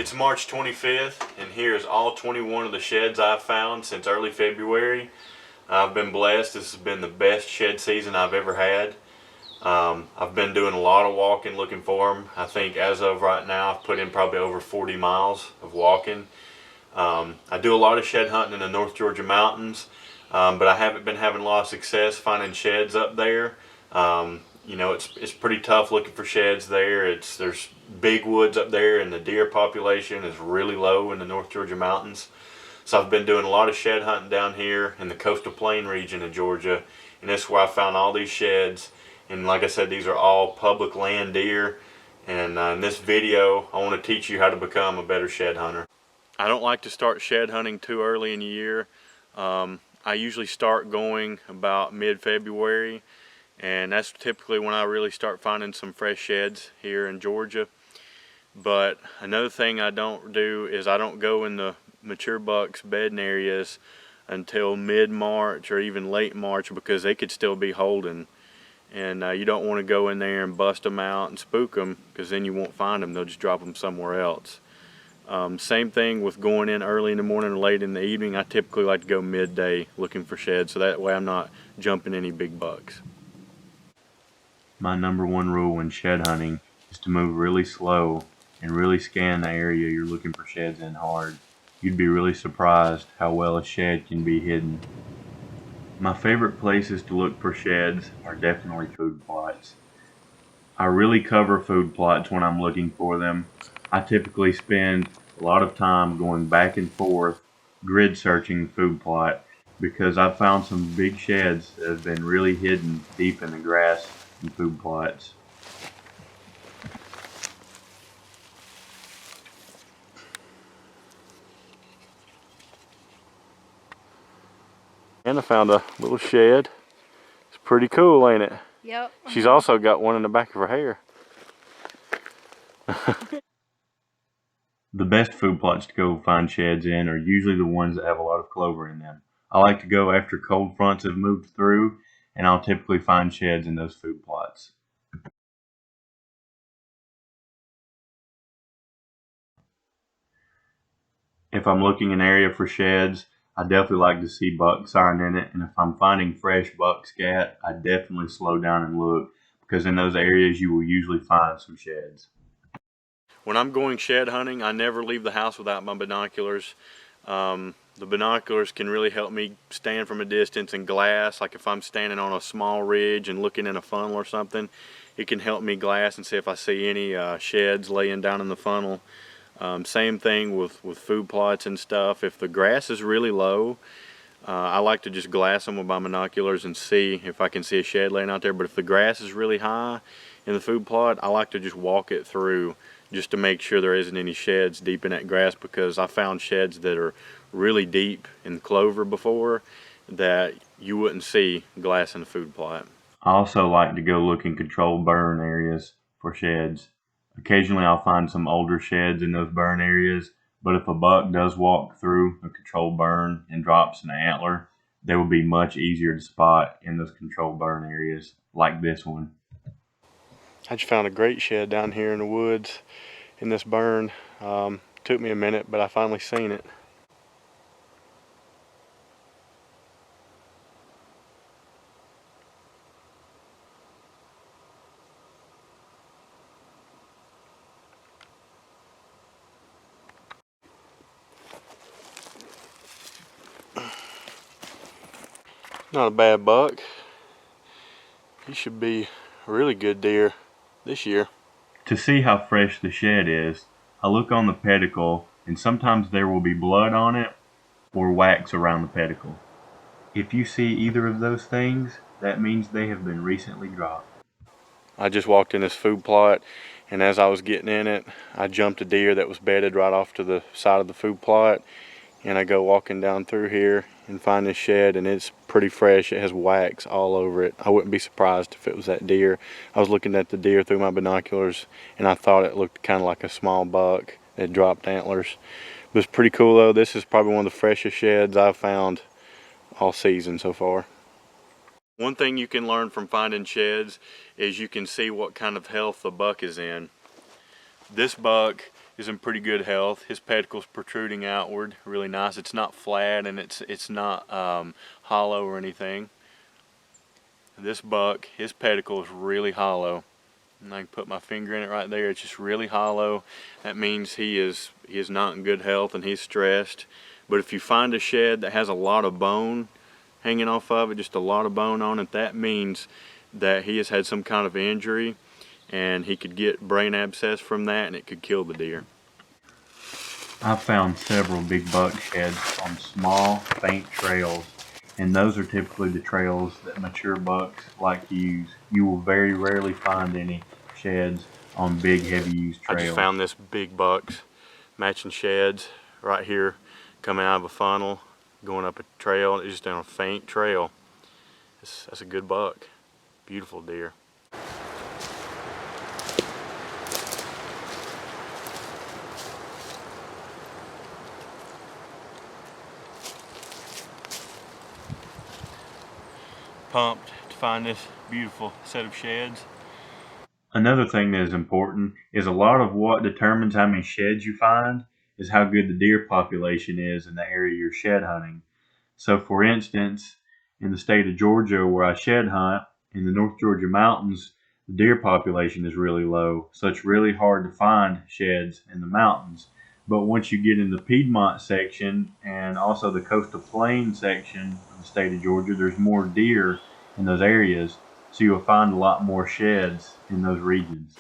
It's March 25th, and here's all 21 of the sheds I've found since early February. I've been blessed. This has been the best shed season I've ever had. I've been doing a lot of walking looking for them. I think as of right now, I've put in probably over 40 miles of walking. I do a lot of shed hunting in the North Georgia mountains, but I haven't been having a lot of success finding sheds up there. You know, it's pretty tough looking for sheds there. There's big woods up there, and the deer population is really low in the North Georgia mountains. So I've been doing a lot of shed hunting down here in the coastal plain region of Georgia, and that's where I found all these sheds. And like I said, these are all public land deer. And in this video, I want to teach you how to become a better shed hunter. I don't like to start shed hunting too early in the year. I usually start going about mid-February, and that's typically when I really start finding some fresh sheds here in Georgia. But another thing I don't do is I don't go in the mature bucks bedding areas until mid-March or even late March, because they could still be holding. And you don't want to go in there and bust them out and spook them, because then you won't find them. They'll just drop them somewhere else. Same thing with going in early in the morning or late in the evening. I typically like to go midday looking for sheds, so that way I'm not jumping any big bucks. My number one rule when shed hunting is to move really slow and really scan the area you're looking for sheds in hard. You'd be really surprised how well a shed can be hidden. My favorite places to look for sheds are definitely food plots. I really cover food plots when I'm looking for them. I typically spend a lot of time going back and forth grid searching the food plot, because I've found some big sheds that have been really hidden deep in the grass and food plots. And I found a little shed. It's pretty cool, ain't it? Yep. She's also got one in the back of her hair. The best food plots to go find sheds in are usually the ones that have a lot of clover in them. I like to go after cold fronts have moved through, and I'll typically find sheds in those food plots. If I'm looking in an area for sheds, I definitely like to see buck sign in it, and if I'm finding fresh buck scat, I definitely slow down and look, because in those areas you will usually find some sheds. When I'm going shed hunting, I never leave the house without my binoculars. The binoculars can really help me stand from a distance and glass. Like if I'm standing on a small ridge and looking in a funnel or something, it can help me glass and see if I see any sheds laying down in the funnel. Same thing with food plots and stuff. If the grass is really low, I like to just glass them with my binoculars and see if I can see a shed laying out there. But if the grass is really high in the food plot, I like to just walk it through just to make sure there isn't any sheds deep in that grass, because I found sheds that are really deep in clover before that you wouldn't see glass in the food plot. I also like to go look in controlled burn areas for sheds. Occasionally I'll find some older sheds in those burn areas, but if a buck does walk through a controlled burn and drops an antler, they will be much easier to spot in those controlled burn areas like this one. I just found a great shed down here in the woods in this burn. Took me a minute, but I finally seen it. Not a bad buck. He should be a really good deer this year. To see how fresh the shed is, I look on the pedicle, and sometimes there will be blood on it or wax around the pedicle. If you see either of those things, that means they have been recently dropped. I just walked in this food plot, and as I was getting in it, I jumped a deer that was bedded right off to the side of the food plot, and I go walking down through here and find this shed, and it's pretty fresh. It has wax all over it. I wouldn't be surprised if it was that deer. I was looking at the deer through my binoculars, and I thought it looked kind of like a small buck that dropped antlers. It was pretty cool though. This is probably one of the freshest sheds I've found all season so far. One thing you can learn from finding sheds is you can see what kind of health the buck is in. This buck is in pretty good health. His pedicle's protruding outward, really nice. It's not flat and it's not hollow or anything. This buck, his pedicle is really hollow. And I can put my finger in it right there. It's just really hollow. That means he is not in good health and he's stressed. But if you find a shed that has a lot of bone hanging off of it, just a lot of bone on it, that means that he has had some kind of injury and he could get brain abscess from that and it could kill the deer. I've found several big buck sheds on small, faint trails, and those are typically the trails that mature bucks like to use. You will very rarely find any sheds on big, heavy use trails. I just found this big bucks matching sheds right here, coming out of a funnel, going up a trail. It's just on a faint trail. That's a good buck. Beautiful deer. Pumped to find this beautiful set of sheds. Another thing that is important is a lot of what determines how many sheds you find is how good the deer population is in the area you're shed hunting. So for instance, in the state of Georgia where I shed hunt, in the North Georgia mountains, the deer population is really low. So it's really hard to find sheds in the mountains. But once you get in the Piedmont section and also the coastal plain section of the state of Georgia, there's more deer in those areas. So you'll find a lot more sheds in those regions.